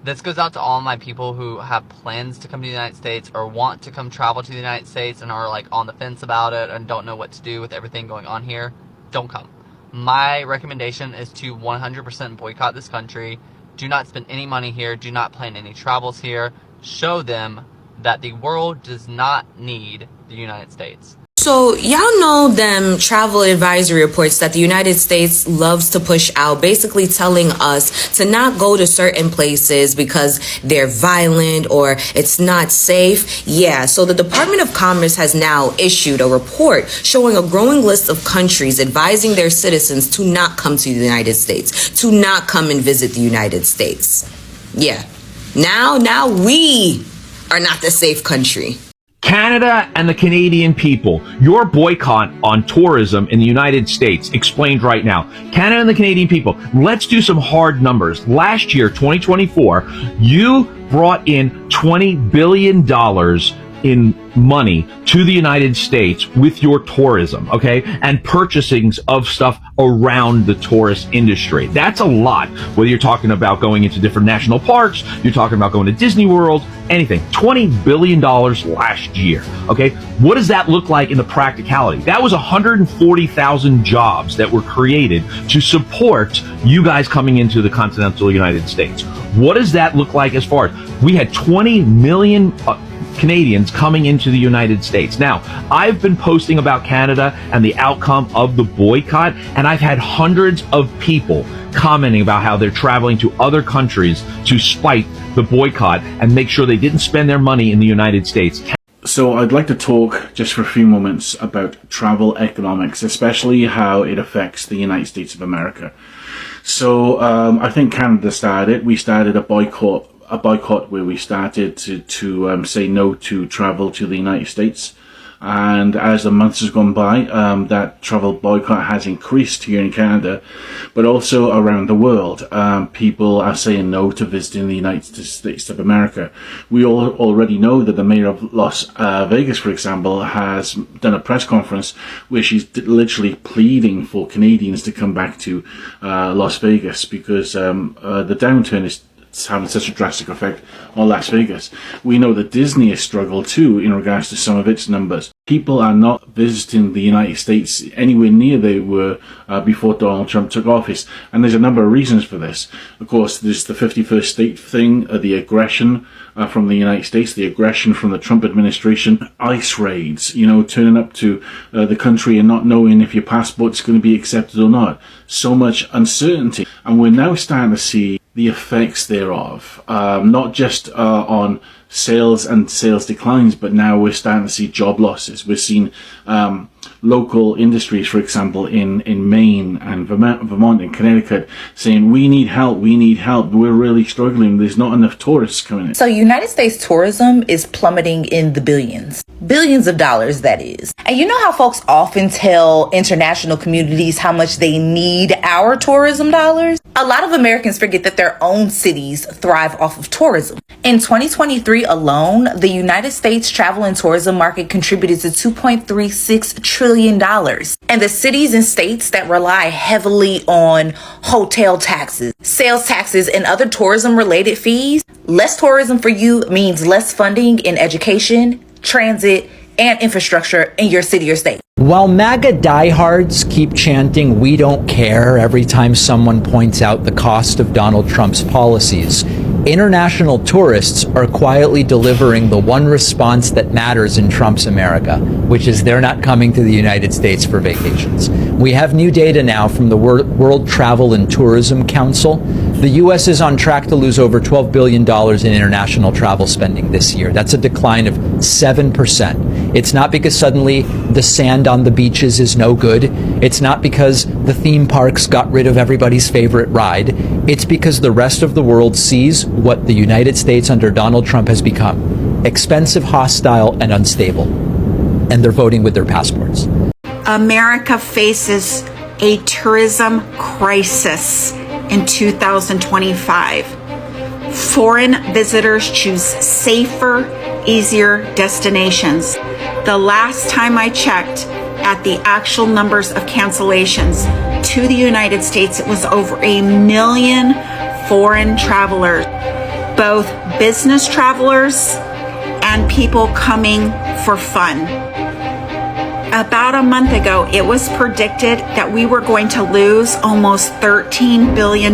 This goes out to all my people who have plans to come to the United States or want to come travel to the United States and are like on the fence about it and don't know what to do with everything going on here. Don't come. My recommendation is to 100% boycott this country. Do not spend any money here. Do not plan any travels here. Show them that the world does not need the United States. So y'all know them travel advisory reports that the United States loves to push out, basically telling us to not go to certain places because they're violent or it's not safe. Yeah, so the Department of Commerce has now issued a report showing a growing list of countries advising their citizens to not come to the United States, to not come and visit the United States. Yeah, now we are not the safe country. Canada and the Canadian people, your boycott on tourism in the United States explained right now. Canada and the Canadian people, let's do some hard numbers. Last year, 2024, you brought in $20 billion in money to the United States with your tourism, okay? And purchasings of stuff around the tourist industry. That's a lot, whether you're talking about going into different national parks, you're talking about going to Disney World, anything. $20 billion last year, okay? What does that look like in the practicality? That was 140,000 jobs that were created to support you guys coming into the continental United States. What does that look like as far as, we had 20 million Canadians coming into the United States. Now, I've been posting about Canada and the outcome of the boycott, and I've had hundreds of people commenting about how they're traveling to other countries to spite the boycott and make sure they didn't spend their money in the United States. So I'd like to talk just for a few moments about travel economics, especially how it affects the United States of America. So I think Canada started it. We started a boycott where we started to say no to travel to the United States. And as the months has gone by, that travel boycott has increased here in Canada, but also around the world. People are saying no to visiting the United States of America. We all already know that the mayor of Las Vegas, for example, has done a press conference where she's literally pleading for Canadians to come back to Las Vegas because the downturn is having such a drastic effect on Las Vegas. We know that Disney has struggled too in regards to some of its numbers. People are not visiting the United States anywhere near they were before Donald Trump took office. And there's a number of reasons for this. Of course, there's the 51st state thing, the aggression from the United States, the aggression from the Trump administration, ICE raids, turning up to the country and not knowing if your passport's going to be accepted or not. So much uncertainty. And we're now starting to see the effects thereof, not just on sales and sales declines, but now we're starting to see job losses. We're seeing local industries, for example, in Maine and Vermont and Connecticut saying, we need help, we're really struggling, there's not enough tourists coming in. So United States tourism is plummeting in the billions of dollars, that is. And you know how folks often tell international communities how much they need our tourism dollars? A lot of Americans forget that their own cities thrive off of tourism. In 2023 alone, the United States travel and tourism market contributed to $2.36 trillion. And the cities and states that rely heavily on hotel taxes, sales taxes, and other tourism-related fees, less tourism for you means less funding in education, transit, and infrastructure in your city or state. While MAGA diehards keep chanting, "We don't care," every time someone points out the cost of Donald Trump's policies, international tourists are quietly delivering the one response that matters in Trump's America, which is they're not coming to the United States for vacations. We have new data now from the World Travel and Tourism Council. The U.S. is on track to lose over $12 billion in international travel spending this year. That's a decline of 7%. It's not because suddenly the sand on the beaches is no good. It's not because the theme parks got rid of everybody's favorite ride. It's because the rest of the world sees what the United States under Donald Trump has become: expensive, hostile, and unstable. And they're voting with their passports. America faces a tourism crisis in 2025. Foreign visitors choose safer, easier destinations. The last time I checked at the actual numbers of cancellations to the United States, it was over 1 million foreign travelers. both business travelers and people coming for fun. About a month ago, it was predicted that we were going to lose almost $13 billion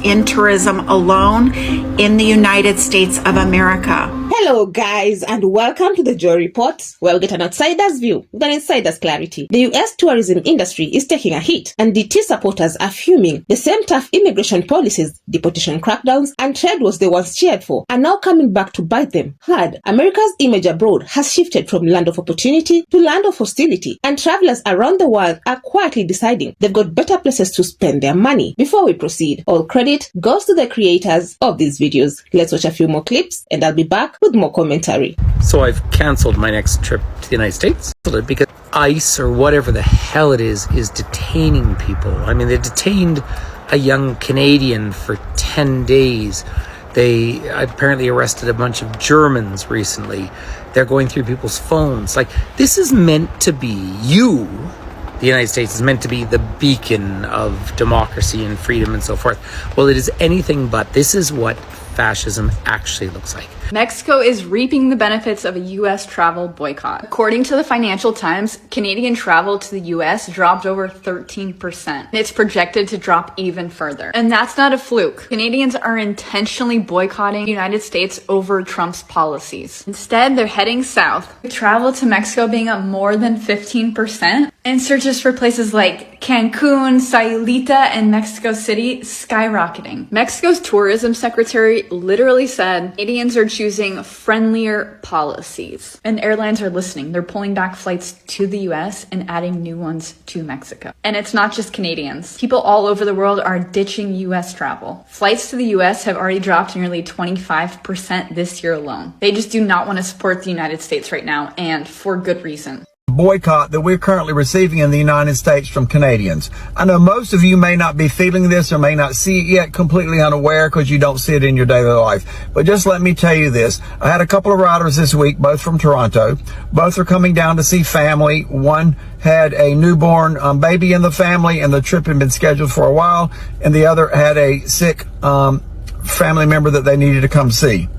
in tourism alone in the United States of America. Hello guys, and welcome to the Joy Report, where we get an outsider's view with an insider's clarity. The US tourism industry is taking a hit, and DT supporters are fuming. The same tough immigration policies, deportation crackdowns, and trade wars they once cheered for are now coming back to bite them hard. America's image abroad has shifted from land of opportunity to land of hostility, and travelers around the world are quietly deciding they've got better places to spend their money. Before we proceed, all credit goes to the creators of these videos. Let's watch a few more clips, and I'll be back with more commentary. So I've canceled my next trip to the United States because ICE or whatever the hell it is detaining people. I mean, they detained a young Canadian for 10 days. They apparently arrested a bunch of Germans recently. They're going through people's phones. Like, this is meant to be the United States is meant to be the beacon of democracy and freedom and so forth. Well, it is anything but. This is what fascism actually looks like. Mexico is reaping the benefits of a U.S. travel boycott. According to the Financial Times, Canadian travel to the U.S. dropped over 13%. It's projected to drop even further. And that's not a fluke. Canadians are intentionally boycotting the United States over Trump's policies. Instead, they're heading south. Travel to Mexico being up more than 15%, and searches for places like Cancun, Sayulita, and Mexico City skyrocketing. Mexico's tourism secretary literally said Canadians are choosing friendlier policies. And airlines are listening. They're pulling back flights to the US and adding new ones to Mexico. And it's not just Canadians. People all over the world are ditching US travel. Flights to the US have already dropped nearly 25% this year alone. They just do not want to support the United States right now, and for good reason. Boycott that we're currently receiving in the United States from Canadians. I know most of you may not be feeling this or may not see it yet, completely unaware because you don't see it in your daily life. But just let me tell you this. I had a couple of riders this week, both from Toronto. Both are coming down to see family. One had a newborn baby in the family, and the trip had been scheduled for a while. And the other had a sick family member that they needed to come see.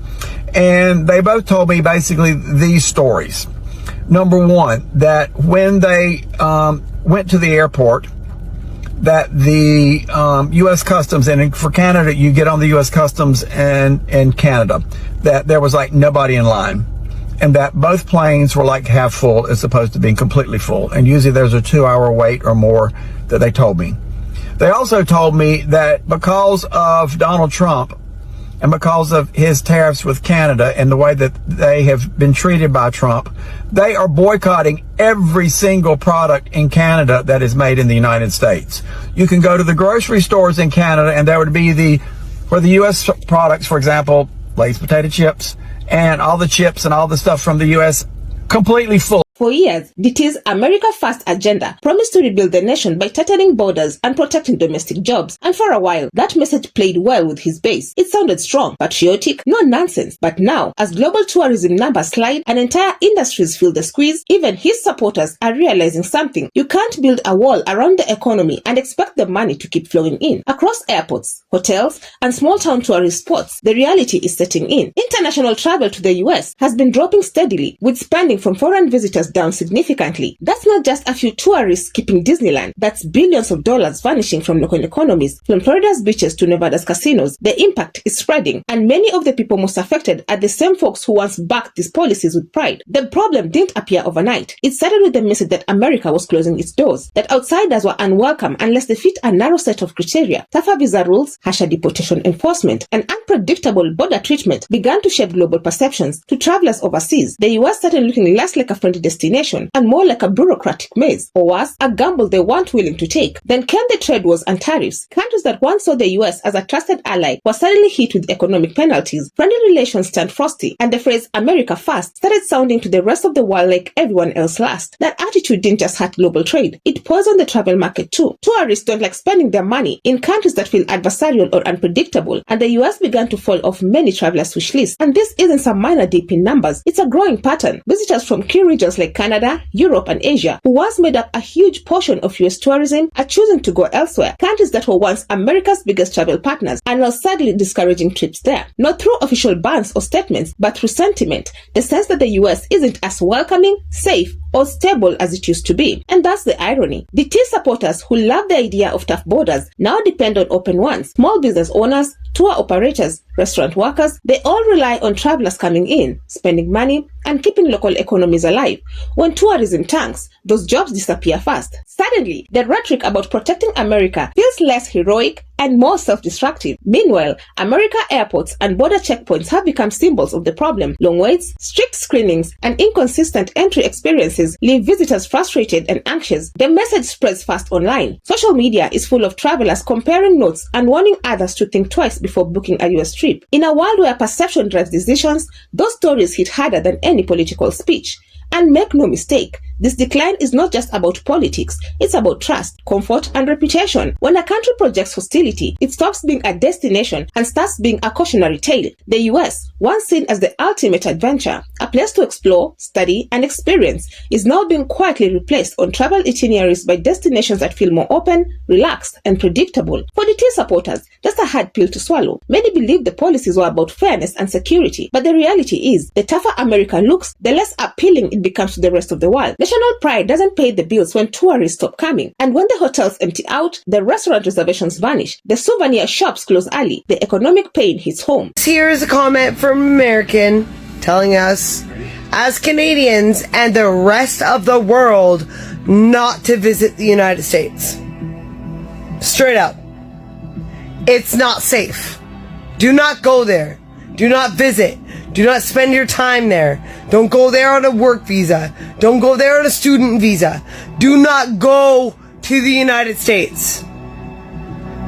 And they both told me basically these stories. Number one, that when they went to the airport, that the U.S. Customs, and for Canada, you get on the U.S. Customs and Canada, that there was like nobody in line, and that both planes were like half full as opposed to being completely full. And usually there's a 2-hour wait or more that they told me. They also told me that because of Donald Trump, and because of his tariffs with Canada and the way that they have been treated by Trump, they are boycotting every single product in Canada that is made in the United States. You can go to the grocery stores in Canada, and there would be where the U.S. products, for example, Lay's potato chips and all the chips and all the stuff from the U.S. completely full. For years, DT's America First agenda promised to rebuild the nation by tightening borders and protecting domestic jobs. And for a while, that message played well with his base. It sounded strong, patriotic, no nonsense. But now, as global tourism numbers slide and entire industries feel the squeeze, even his supporters are realizing something. You can't build a wall around the economy and expect the money to keep flowing in. Across airports, hotels, and small-town tourist spots, the reality is setting in. International travel to the US has been dropping steadily, with spending from foreign visitors down significantly. That's not just a few tourists skipping Disneyland. That's billions of dollars vanishing from local economies. From Florida's beaches to Nevada's casinos, the impact is spreading, and many of the people most affected are the same folks who once backed these policies with pride. The problem didn't appear overnight. It started with the message that America was closing its doors, that outsiders were unwelcome unless they fit a narrow set of criteria. Tougher visa rules, harsher deportation enforcement, and unpredictable border treatment began to shape global perceptions. To travelers overseas, the US started looking less like a friendly destination and more like a bureaucratic maze, or worse, a gamble they weren't willing to take. Then came the trade wars and tariffs. Countries that once saw the US as a trusted ally were suddenly hit with economic penalties. Friendly relations turned frosty, and the phrase America First started sounding to the rest of the world like everyone else last. That attitude didn't just hurt global trade, it poisoned the travel market too. Tourists don't like spending their money in countries that feel adversarial or unpredictable, and the US began to fall off many travelers' wish lists. And this isn't some minor dip in numbers, it's a growing pattern. Visitors from key regions like like Canada, Europe, and Asia, who once made up a huge portion of US tourism, are choosing to go elsewhere. Countries that were once America's biggest travel partners are now sadly discouraging trips there. Not through official bans or statements, but through sentiment, the sense that the US isn't as welcoming, safe, or stable as it used to be. And that's the irony. The Tea supporters who love the idea of tough borders now depend on open ones. Small business owners, tour operators, restaurant workers, they all rely on travelers coming in, spending money, and keeping local economies alive. When tourism tanks, those jobs disappear fast. Suddenly, the rhetoric about protecting America feels less heroic and more self-destructive. Meanwhile, America airports and border checkpoints have become symbols of the problem. Long waits, strict screenings, and inconsistent entry experiences leave visitors frustrated and anxious. The message spreads fast online. Social media is full of travelers comparing notes and warning others to think twice before booking a US trip. In a world where perception drives decisions, those stories hit harder than any political speech. And make no mistake, this decline is not just about politics, it's about trust, comfort, and reputation. When a country projects hostility, it stops being a destination and starts being a cautionary tale. The US, once seen as the ultimate adventure, a place to explore, study, and experience, is now being quietly replaced on travel itineraries by destinations that feel more open, relaxed, and predictable. For the Tea supporters, that's a hard pill to swallow. Many believe the policies were about fairness and security, but the reality is, the tougher America looks, the less appealing it becomes to the rest of the world. National pride doesn't pay the bills when tourists stop coming. And when the hotels empty out, the restaurant reservations vanish, the souvenir shops close early, the economic pain hits home. Here's a comment from American telling us, as Canadians and the rest of the world, not to visit the United States. Straight up. It's not safe. Do not go there. Do not visit. Do not spend your time there. Don't go there on a work visa. Don't go there on a student visa. Do not go to the United States.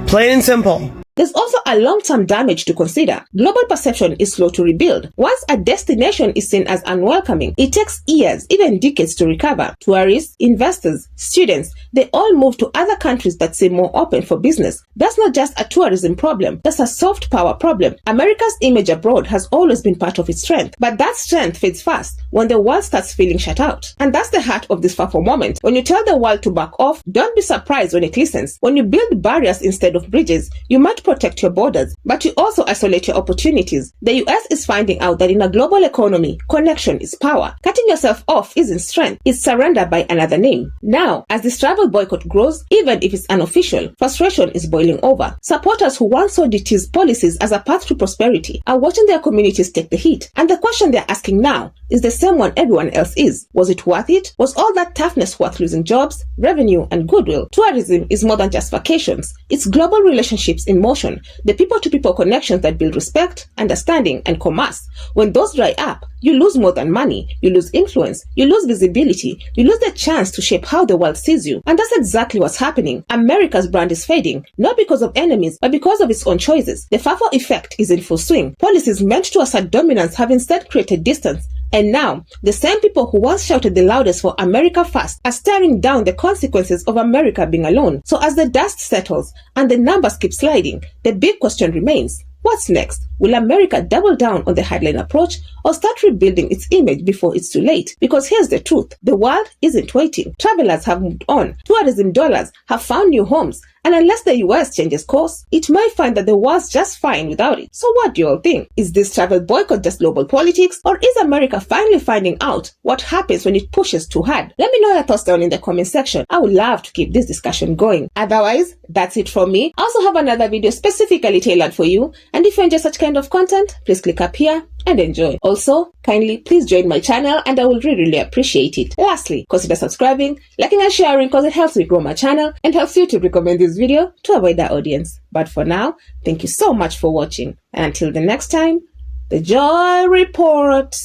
Plain and simple. There's also a long-term damage to consider. Global perception is slow to rebuild. Once a destination is seen as unwelcoming, it takes years, even decades to recover. Tourists, investors, students, they all move to other countries that seem more open for business. That's not just a tourism problem, that's a soft power problem. America's image abroad has always been part of its strength, but that strength fades fast when the world starts feeling shut out. And that's the heart of this FAFO moment. When you tell the world to back off, don't be surprised when it listens. When you build barriers instead of bridges, you might protect your borders, but you also isolate your opportunities. The US is finding out that in a global economy, connection is power. Cutting yourself off isn't strength, it's surrender by another name. Now, as this travel boycott grows, even if it's unofficial, frustration is boiling over. Supporters who once saw DT's policies as a path to prosperity are watching their communities take the hit. And the question they're asking now is the same one everyone else is. Was it worth it? Was all that toughness worth losing jobs, revenue, and goodwill? Tourism is more than just vacations. It's global relationships in motion, the people-to-people connections that build respect, understanding, and commerce. When those dry up, you lose more than money. You lose influence. You lose visibility. You lose the chance to shape how the world sees you. And that's exactly what's happening. America's brand is fading, not because of enemies, but because of its own choices. The FAFO effect is in full swing. Policies meant to assert dominance have instead created distance. And now, the same people who once shouted the loudest for America first are staring down the consequences of America being alone. So as the dust settles and the numbers keep sliding, the big question remains. What's next? Will America double down on the headline approach or start rebuilding its image before it's too late? Because here's the truth. The world isn't waiting. Travelers have moved on. Tourism dollars have found new homes. And unless the US changes course, it might find that the world's just fine without it. So what do you all think? Is this travel boycott just global politics? Or is America finally finding out what happens when it pushes too hard? Let me know your thoughts down in the comment section. I would love to keep this discussion going. Otherwise, that's it from me. I also have another video specifically tailored for you. And if you enjoy such kind of content, please click up here and enjoy. Also, kindly please join my channel and I will really appreciate it. Lastly, consider subscribing, liking and sharing because it helps me grow my channel and helps you to recommend this video to a wider audience. But for now, thank you so much for watching. And until the next time, the Joy Report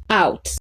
out.